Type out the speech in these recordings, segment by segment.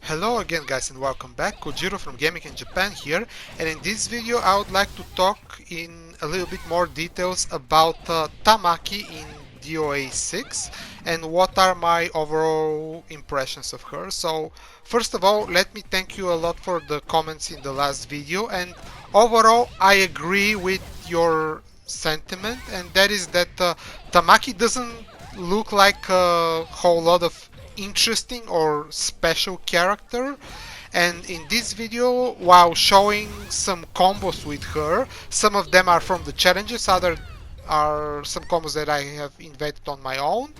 Hello again guys and welcome back. Kojiro from GamingandJapan here, and in this video I would like to talk in a little bit more details about Tamaki in DOA 6 and what are my overall impressions of her. So first of all, let me thank you a lot for the comments in the last video, and overall I agree with your sentiment, and that is that Tamaki doesn't look like a whole lot of interesting or special character. And in this video, while showing some combos with her, some of them are from the challenges, other are some combos that I have invented on my own.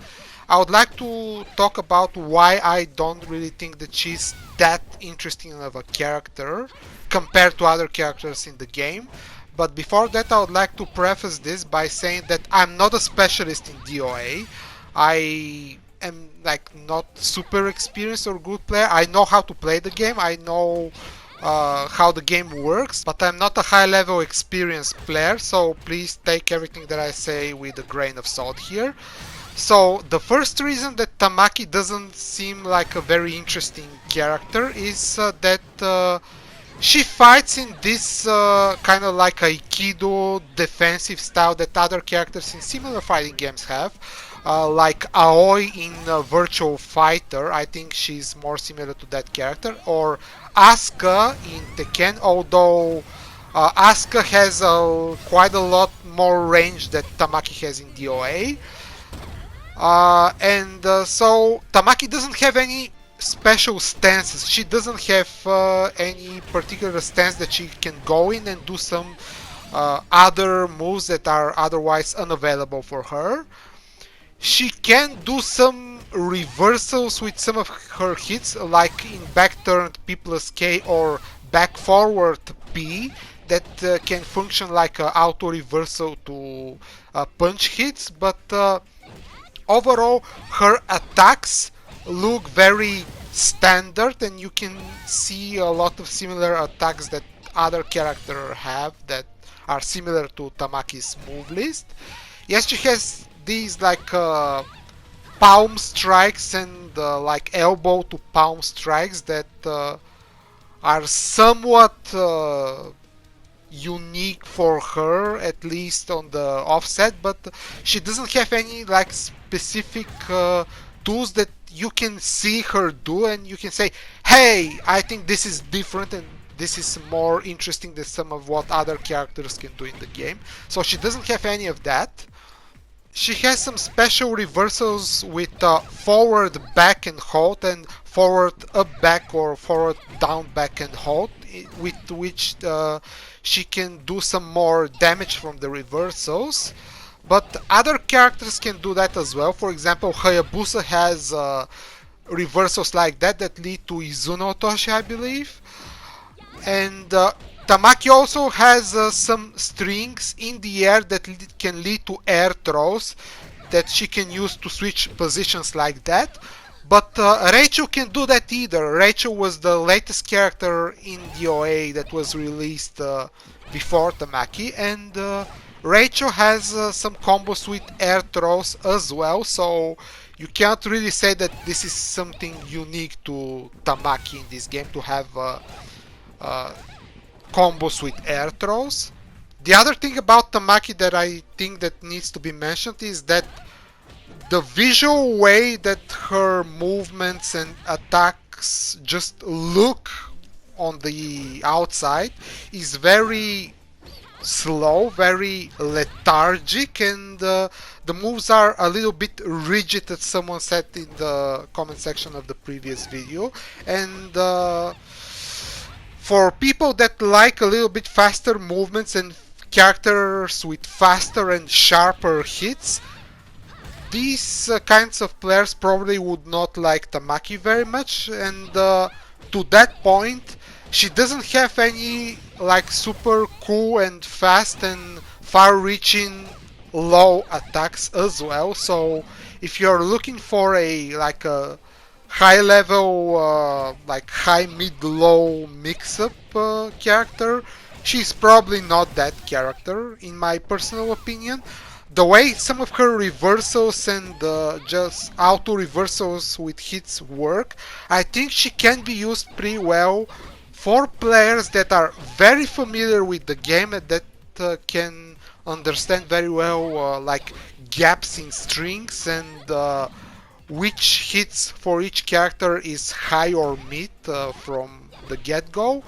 I would like to talk about why I don't really think that she's that interesting of a character compared to other characters in the game. But before that, I would like to preface this by saying that I'm not a specialist in DOA. I am like not super experienced or good player. I know how to play the game. I know how the game works, but I'm not a high level experienced player, so please take everything that I say with a grain of salt here. So the first reason that Tamaki doesn't seem like a very interesting character is that she fights in this kind of like Aikido defensive style that other characters in similar fighting games have. Like Aoi in Virtual Fighter, I think she's more similar to that character, or Asuka in Tekken, although Asuka has quite a lot more range that Tamaki has in DOA. So Tamaki doesn't have any special stances. She doesn't have any particular stance that she can go in and do some other moves that are otherwise unavailable for her. She can do some reversals with some of her hits, like in back turned P plus K or back forward P, that can function like an auto reversal to punch hits, but overall her attacks look very standard, and you can see a lot of similar attacks that other characters have that are similar to Tamaki's move list. Yes, she has these like palm strikes and like elbow to palm strikes that are somewhat unique for her, at least on the offset, but she doesn't have any like specific tools that you can see her do and you can say, hey, I think this is different and this is more interesting than some of what other characters can do in the game. So she doesn't have any of that. She has some special reversals with forward back and hold and forward up back or forward down back and hold, with which she can do some more damage from the reversals. But other characters can do that as well. For example, Hayabusa has reversals like that that lead to Izuno Toshi, I believe. And Tamaki also has some strings in the air that can lead to air throws that she can use to switch positions like that. But Rachel can do that either. Rachel was the latest character in DOA that was released before Tamaki, and Rachel has some combos with air throws as well, so you can't really say that this is something unique to Tamaki in this game to have combos with air throws. The other thing about Tamaki that I think that needs to be mentioned is that the visual way that her movements and attacks just look on the outside is very slow, very lethargic, and the moves are a little bit rigid, as someone said in the comment section of the previous video. And for people that like a little bit faster movements and characters with faster and sharper hits, these kinds of players probably would not like Tamaki very much. And to that point, she doesn't have any like super cool and fast and far-reaching low attacks as well. So if you're looking for a like a high level like high mid low mix-up character, she's probably not that character in my personal opinion. the way some of her reversals and just auto reversals with hits work, I think she can be used pretty well for players that are very familiar with the game and that can understand very well like gaps in strings and which hits for each character is high or mid from the get-go.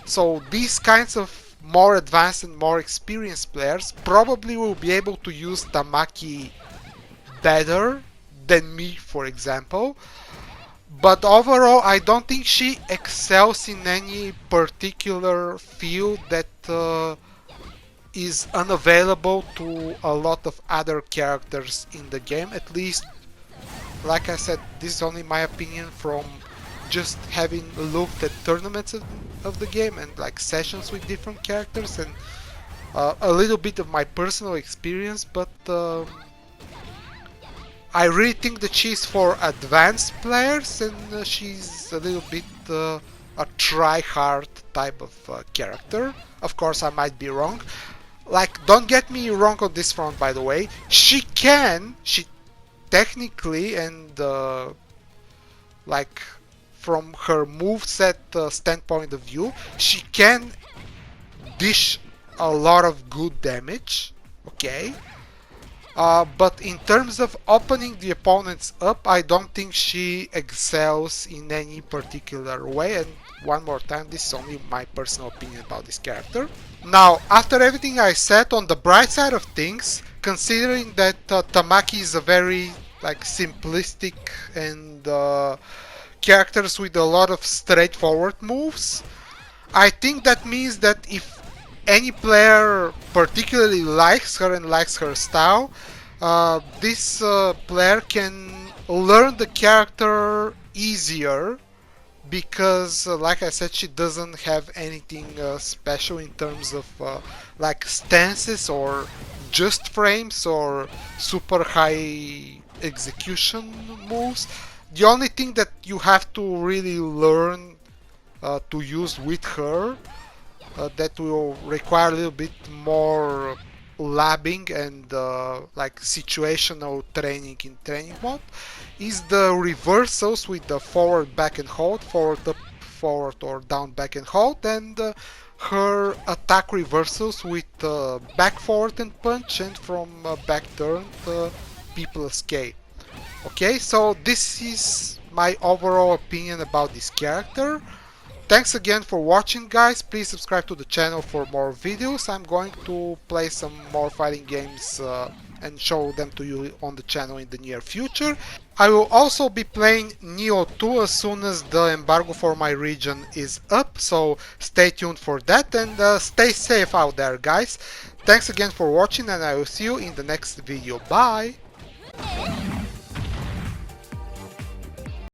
So these kinds of more advanced and more experienced players probably will be able to use Tamaki better than me, for example. But overall, I don't think she excels in any particular field that is unavailable to a lot of other characters in the game. At least, like I said, this is only my opinion from just having looked at tournaments of the game and like sessions with different characters and a little bit of my personal experience, but I really think that she's for advanced players and she's a little bit a try-hard type of character. Of course, I might be wrong. Like, don't get me wrong on this front, by the way. She technically and like from her moveset standpoint of view, she can dish a lot of good damage, okay? But in terms of opening the opponents up, I don't think she excels in any particular way. And one more time, this is only my personal opinion about this character. Now, after everything I said, on the bright side of things, considering that Tamaki is a very like simplistic and characters with a lot of straightforward moves, I think that means that if any player particularly likes her and likes her style, this player can learn the character easier because, like I said, she doesn't have anything special in terms of like stances or just frames or super high execution moves. The only thing that you have to really learn to use with her that will require a little bit more labbing and like situational training in training mode is the reversals with the forward back and hold, forward up forward or down back and hold, and her attack reversals with back forward and punch, and from back turn people escape. Okay, so this is my overall opinion about this character. Thanks again for watching, guys. Please subscribe to the channel for more videos. I'm going to play some more fighting games and show them to you on the channel in the near future. I will also be playing Neo 2 as soon as the embargo for my region is up, so stay tuned for that and stay safe out there, guys. Thanks again for watching and I will see you in the next video. Bye!